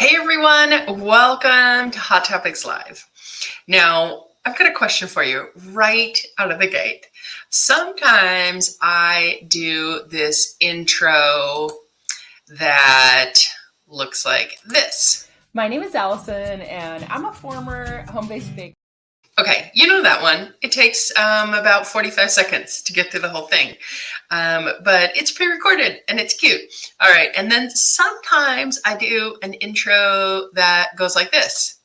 Hey everyone, welcome to Hot Topics Live. Now, I've got a question for you right out of the gate. Sometimes I do this intro that looks like this. My name is Allison, and I'm a former home-based baker. Okay, you know that one. It takes about 45 seconds to get through the whole thing. But it's pre-recorded and it's cute. All right, and then sometimes I do an intro that goes like this.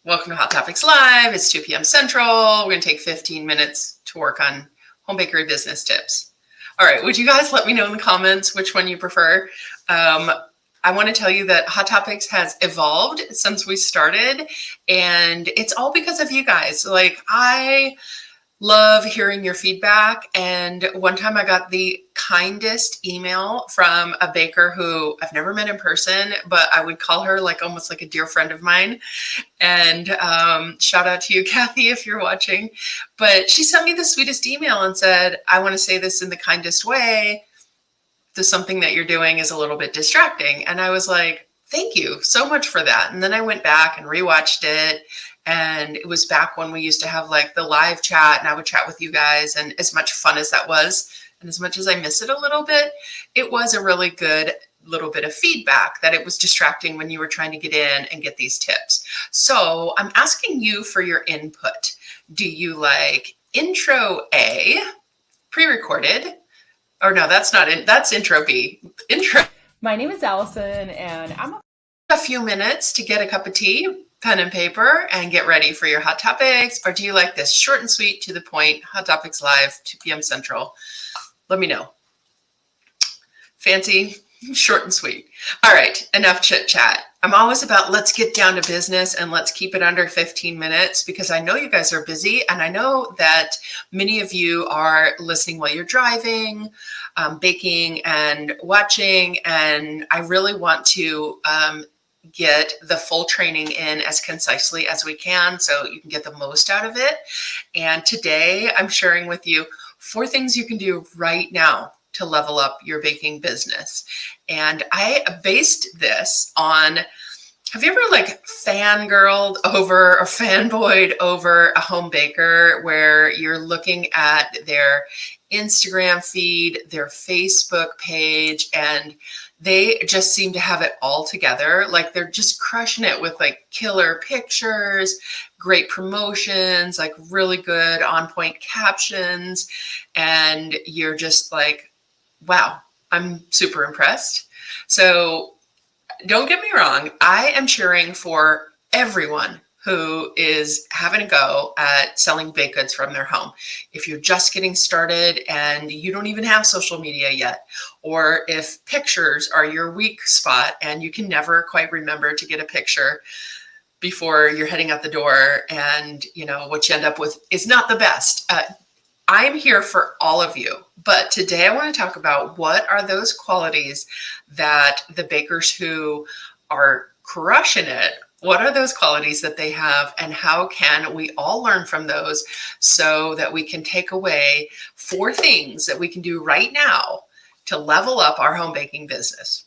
Welcome to Hot Topics Live. It's 2 p.m. Central. We're going to take 15 minutes to work on home bakery business tips. All right, would you guys let me know in the comments which one you prefer? I want to tell you that Hot Topics has evolved since we started, and it's all because of you guys. Like, I love hearing your feedback. And one time I got the kindest email from a baker who I've never met in person, but I would call her like almost like a dear friend of mine. And shout out to you, Kathy, if you're watching. But she sent me the sweetest email and said, I want to say this in the kindest way. Something that you're doing is a little bit distracting. And I was like, thank you so much for that. And then I went back and rewatched it. And it was back when we used to have like the live chat, and I would chat with you guys. And as much fun as that was, and as much as I miss it a little bit, it was a really good little bit of feedback that it was distracting when you were trying to get in and get these tips. So I'm asking you for your input. Do you like intro A, pre-recorded? Or no, that's not it. That's intro B. Intro. My name is Allison, and I'm a few minutes to get a cup of tea, pen and paper, and get ready for your Hot Topics? Or do you like this short and sweet, to the point, Hot Topics Live, 2 p.m. Central? Let me know. Fancy, short and sweet. All right, enough chit chat. I'm always about let's get down to business and let's keep it under 15 minutes because I know you guys are busy, and I know that many of you are listening while you're driving, baking and watching, and I really want to get the full training in as concisely as we can so you can get the most out of it. And today I'm sharing with you 4 things you can do right now to level up your baking business. And I based this on, have you ever like fangirled over or fanboyed over a home baker where you're looking at their Instagram feed, their Facebook page, and they just seem to have it all together. Like they're just crushing it with like killer pictures, great promotions, like really good on point captions. And you're just like, wow, I'm super impressed. So don't get me wrong. I am cheering for everyone who is having a go at selling baked goods from their home. If you're just getting started and you don't even have social media yet, or if pictures are your weak spot and you can never quite remember to get a picture before you're heading out the door, and you know what you end up with is not the best. I'm here for all of you, but today I want to talk about what are those qualities that the bakers who are crushing it, what are those qualities that they have, and how can we all learn from those so that we can take away 4 things that we can do right now to level up our home baking business.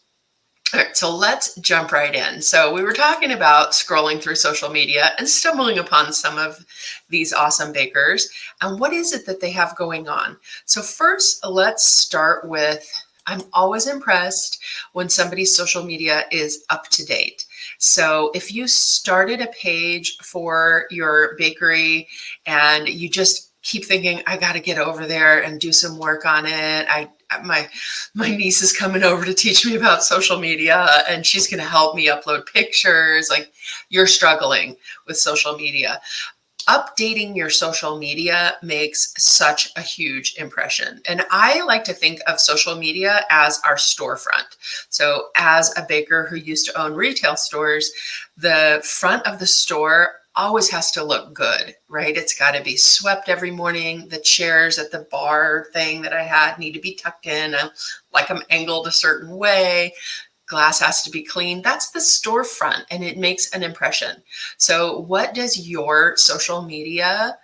All right, so let's jump right in. So we were talking about scrolling through social media and stumbling upon some of these awesome bakers. And what is it that they have going on? So first, let's start with, I'm always impressed when somebody's social media is up to date. So if you started a page for your bakery and you just keep thinking, I got to get over there and do some work on it. My niece is coming over to teach me about social media, and she's going to help me upload pictures. Like, you're struggling with social media. Updating your social media makes such a huge impression. And I like to think of social media as our storefront. So as a baker who used to own retail stores, the front of the store always has to look good, right? It's got to be swept every morning. The chairs at the bar thing that I had need to be tucked in. I like them angled a certain way. Glass has to be clean. That's the storefront, and it makes an impression. So what does your social media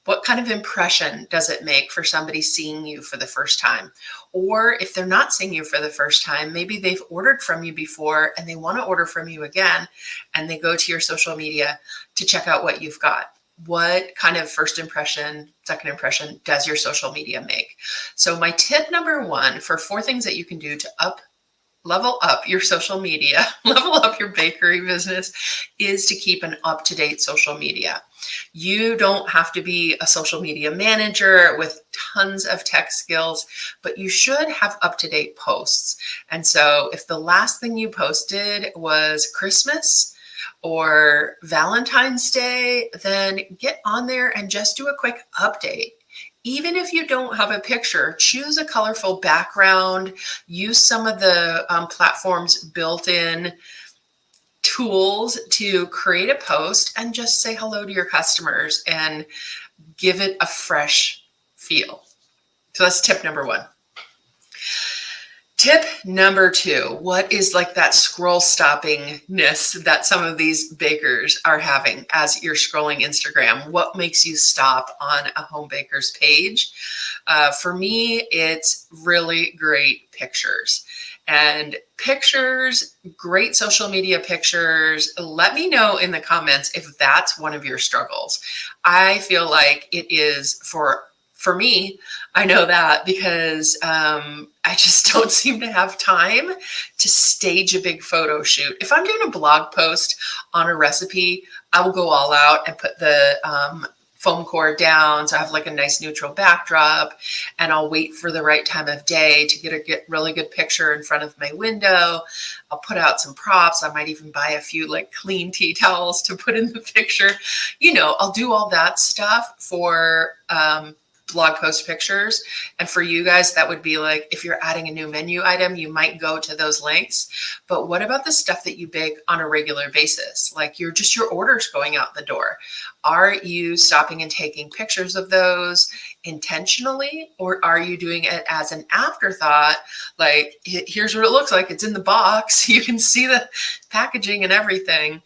What kind of impression does it make for somebody seeing you for the first time? Or if they're not seeing you for the first time, maybe they've ordered from you before and they want to order from you again, and they go to your social media to check out what you've got. What kind of first impression, second impression does your social media make? So my tip number one for 4 things that you can do to level up your social media, level up your bakery business, is to keep an up-to-date social media. You don't have to be a social media manager with tons of tech skills, but you should have up-to-date posts. And so if the last thing you posted was Christmas or Valentine's Day, then get on there and just do a quick update. Even if you don't have a picture, choose a colorful background, use some of the platform's built-in tools to create a post and just say hello to your customers and give it a fresh feel. So that's tip number 1. Tip number 2, what is like that scroll stoppingness that some of these bakers are having as you're scrolling Instagram? What makes you stop on a home baker's page? For me, it's really great pictures. And pictures, great social media pictures. Let me know in the comments if that's one of your struggles. I feel like it is for me. I know that because I just don't seem to have time to stage a big photo shoot. If I'm doing a blog post on a recipe, I will go all out and put the foam core down, so I have like a nice neutral backdrop, and I'll wait for the right time of day to get a really good picture in front of my window. I'll put out some props. I might even buy a few like clean tea towels to put in the picture. You know, I'll do all that stuff for blog post pictures. And for you guys, that would be like, if you're adding a new menu item, you might go to those links. But what about the stuff that you bake on a regular basis? Like your orders going out the door. Are you stopping and taking pictures of those intentionally? Or are you doing it as an afterthought? Like, here's what it looks like. It's in the box. You can see the packaging and everything.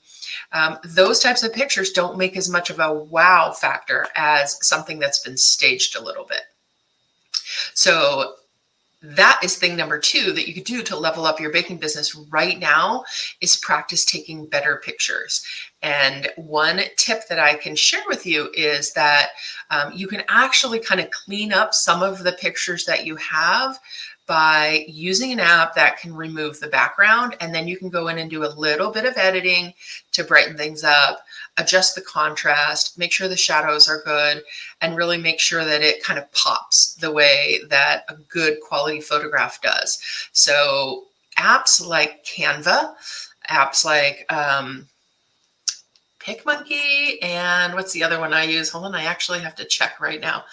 Those types of pictures don't make as much of a wow factor as something that's been staged a little bit. So that is thing number 2 that you could do to level up your baking business right now, is practice taking better pictures. And one tip that I can share with you is that you can actually kind of clean up some of the pictures that you have by using an app that can remove the background, and then you can go in and do a little bit of editing to brighten things up, adjust the contrast, make sure the shadows are good, and really make sure that it kind of pops the way that a good quality photograph does. So apps like Canva, apps like PicMonkey, and what's the other one I use? Hold on, I actually have to check right now.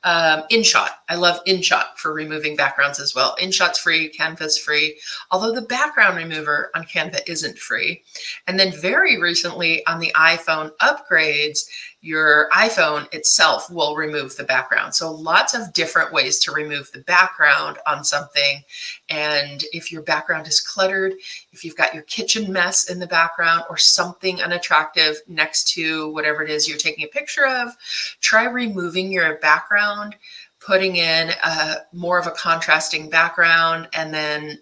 InShot. I love InShot for removing backgrounds as well. InShot's free, Canva's free, although the background remover on Canva isn't free. And then very recently on the iPhone upgrades, your iPhone itself will remove the background. So lots of different ways to remove the background on something. And if your background is cluttered, if you've got your kitchen mess in the background or something unattractive next to whatever it is you're taking a picture of, try removing your background, putting in more of a contrasting background, and then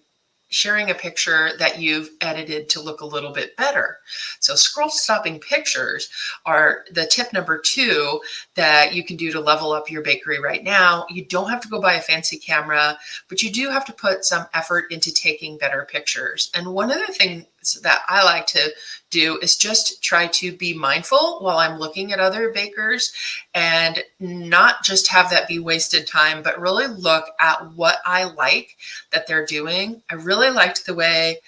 sharing a picture that you've edited to look a little bit better. So scroll stopping pictures are the tip number 2 that you can do to level up your bakery right now. You don't have to go buy a fancy camera, but you do have to put some effort into taking better pictures. And one of the things that I like to do is just try to be mindful while I'm looking at other bakers, and not just have that be wasted time, but really look at what I like that they're doing. I really liked the way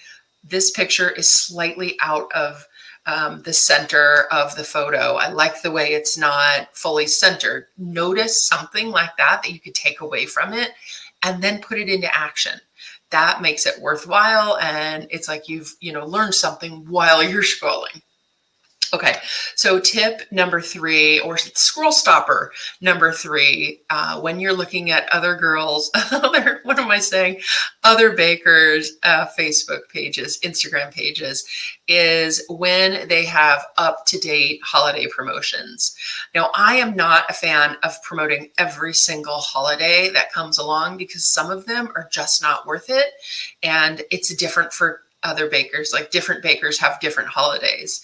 this picture is slightly out of the center of the photo. I like the way it's not fully centered. Notice something like that you could take away from it and then put it into action. That makes it worthwhile, and it's like you've learned something while you're scrolling. Okay, so tip number 3, or scroll stopper number 3, when you're looking at other girls, what am I saying? Other bakers' Facebook pages, Instagram pages, is when they have up-to-date holiday promotions. Now, I am not a fan of promoting every single holiday that comes along because some of them are just not worth it, and it's different for other bakers. Like different bakers have different holidays.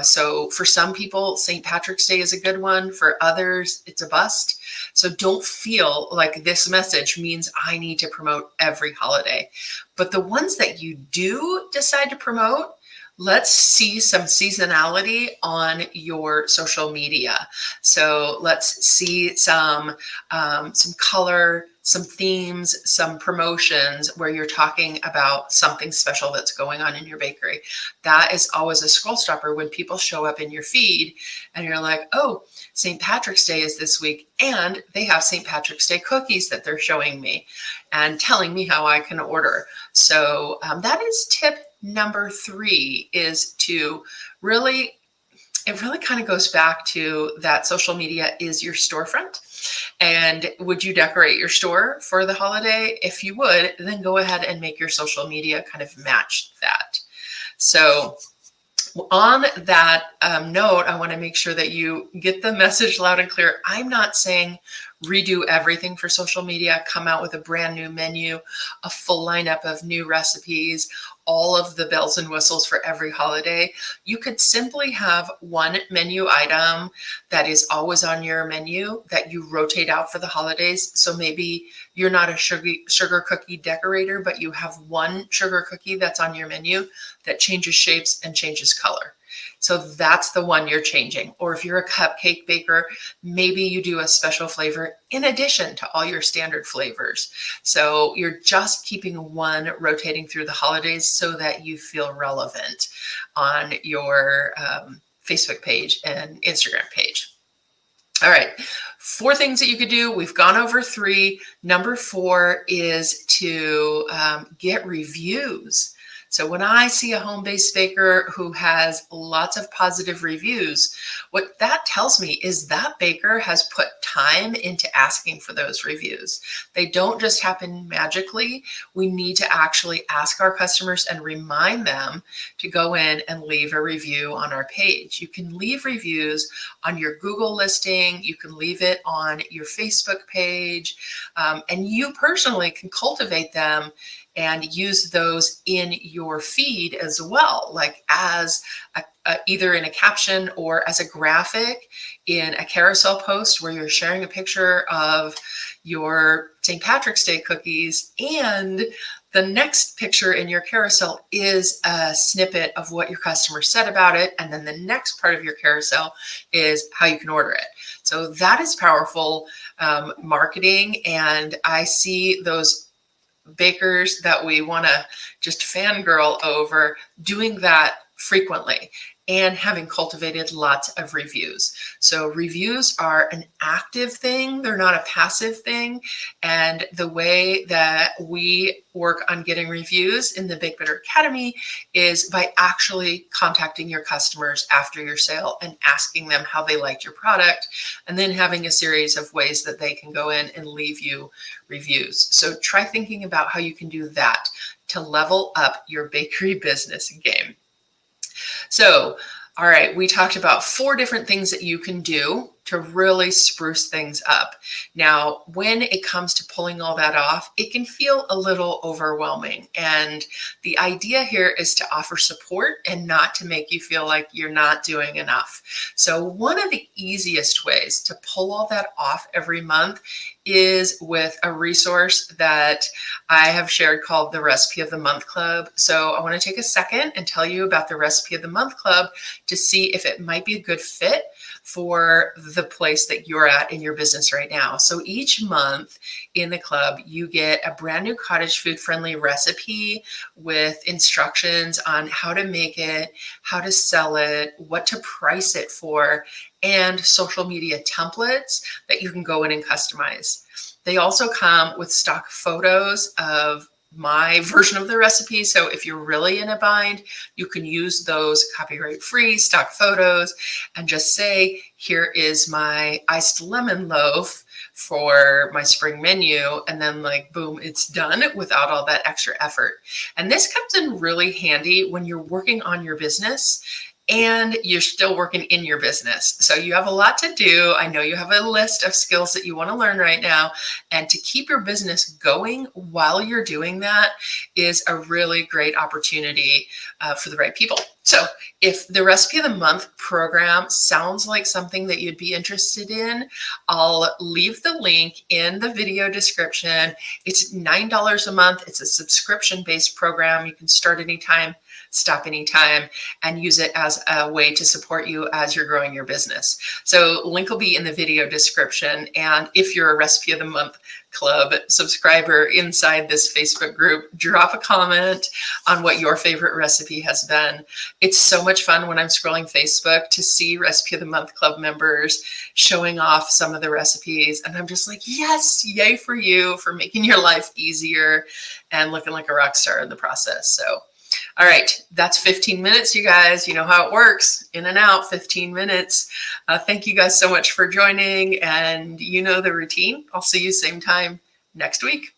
So for some people, St. Patrick's Day is a good one. For others, it's a bust. So don't feel like this message means I need to promote every holiday. But the ones that you do decide to promote, let's see some seasonality on your social media. So let's see some color, some themes, some promotions where you're talking about something special that's going on in your bakery. That is always a scroll stopper when people show up in your feed and you're like, oh, St. Patrick's Day is this week, and they have St. Patrick's Day cookies that they're showing me and telling me how I can order. So that is tip number 3, is to really, it really kind of goes back to that social media is your storefront. And would you decorate your store for the holiday? If you would, then go ahead and make your social media kind of match that. So on that note, I want to make sure that you get the message loud and clear. I'm not saying redo everything for social media, come out with a brand new menu, a full lineup of new recipes, all of the bells and whistles for every holiday. You could simply have one menu item that is always on your menu that you rotate out for the holidays. So maybe you're not a sugar cookie decorator, but you have one sugar cookie that's on your menu that changes shapes and changes color. So that's the one you're changing. Or if you're a cupcake baker, maybe you do a special flavor in addition to all your standard flavors. So you're just keeping one rotating through the holidays so that you feel relevant on your Facebook page and Instagram page. All right, 4 things that you could do. We've gone over 3. Number 4 is to get reviews. So when I see a home-based baker who has lots of positive reviews, what that tells me is that baker has put time into asking for those reviews. They don't just happen magically. We need to actually ask our customers and remind them to go in and leave a review on our page. You can leave reviews on your Google listing. You can leave it on your Facebook page, and you personally can cultivate them and use those in your feed as well, like as either in a caption or as a graphic in a carousel post where you're sharing a picture of your St. Patrick's Day cookies, and the next picture in your carousel is a snippet of what your customer said about it, and then the next part of your carousel is how you can order it. So that is powerful marketing, and I see those bakers that we want to just fangirl over doing that frequently and having cultivated lots of reviews. So reviews are an active thing. They're not a passive thing. And the way that we work on getting reviews in the Bake Better Academy is by actually contacting your customers after your sale and asking them how they liked your product, and then having a series of ways that they can go in and leave you reviews. So try thinking about how you can do that to level up your bakery business game. So, all right, we talked about 4 different things that you can do to really spruce things up. Now, when it comes to pulling all that off, it can feel a little overwhelming. And the idea here is to offer support and not to make you feel like you're not doing enough. So one of the easiest ways to pull all that off every month is with a resource that I have shared called the Recipe of the Month Club. So I want to take a second and tell you about the Recipe of the Month Club to see if it might be a good fit for the place that you're at in your business right now. So each month in the club, you get a brand new cottage food friendly recipe with instructions on how to make it, how to sell it, what to price it for, and social media templates that you can go in and customize. They also come with stock photos of my version of the recipe. So if you're really in a bind, you can use those copyright-free stock photos and just say, here is my iced lemon loaf for my spring menu, and then like boom, it's done without all that extra effort. And this comes in really handy when you're working on your business and you're still working in your business. So you have a lot to do. I know you have a list of skills that you want to learn right now, and to keep your business going while you're doing that is a really great opportunity for the right people. So if the Recipe of the Month program sounds like something that you'd be interested in, I'll leave the link in the video description. It's $9 a month. It's a subscription-based program. You can start anytime, stop anytime, and use it as a way to support you as you're growing your business. So link will be in the video description. And if you're a Recipe of the Month Club subscriber inside this Facebook group, drop a comment on what your favorite recipe has been. It's so much fun when I'm scrolling Facebook to see Recipe of the Month Club members showing off some of the recipes. And I'm just like, yes, yay for you for making your life easier and looking like a rock star in the process. So all right, that's 15 minutes, you guys. You know how it works. In and out, 15 minutes. Thank you guys so much for joining. And you know the routine. I'll see you same time next week.